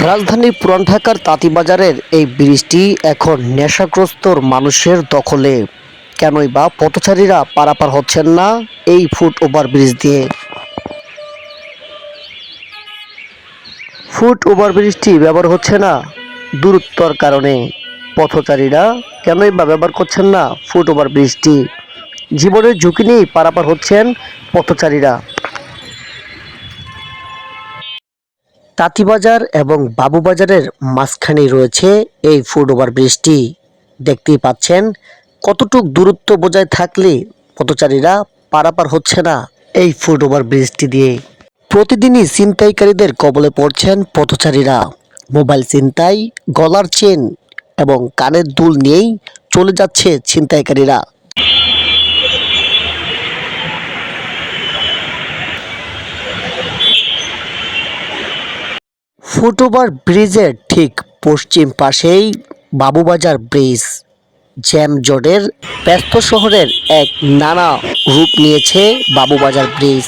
রাজধানীর পুরান ঢাকার তাঁতীবাজারের এই ব্রিজটি এখন নেশাগ্রস্ত মানুষের দখলে। কেনই বা পথচারীরা পারাপার হচ্ছেন না এই ফুট ওভার ব্রিজ দিয়ে? ফুট ওভার ব্রিজটি ব্যবহার হচ্ছে না দূরত্বর কারণে। পথচারীরা কেনই বা ব্যবহার করছেন না ফুট ওভার ব্রিজটি? জীবনের ঝুঁকি নিয়েই পারাপার হচ্ছেন পথচারীরা। তাঁতীবাজার এবং বাবুবাজারের মাঝখানেই রয়েছে এই ফুট ওভার ব্রিজটি। দেখতেই পাচ্ছেন কতটুক দূরত্ব বজায় থাকলে পথচারীরা পারাপার হচ্ছে না এই ফুট ওভার ব্রিজটি দিয়ে। প্রতিদিনই ছিনতাইকারীদের কবলে পড়ছেন পথচারীরা। মোবাইল ছিনতাই, গলার চেন এবং কানের দুল নিয়েই চলে যাচ্ছে ছিনতাইকারীরা। ফুটওভার ব্রিজের ঠিক পশ্চিম পাশেই বাবুবাজার ব্রিজ। জ্যামজটের ব্যস্ত শহরের এক নানা রূপ নিয়েছে বাবুবাজার ব্রিজ।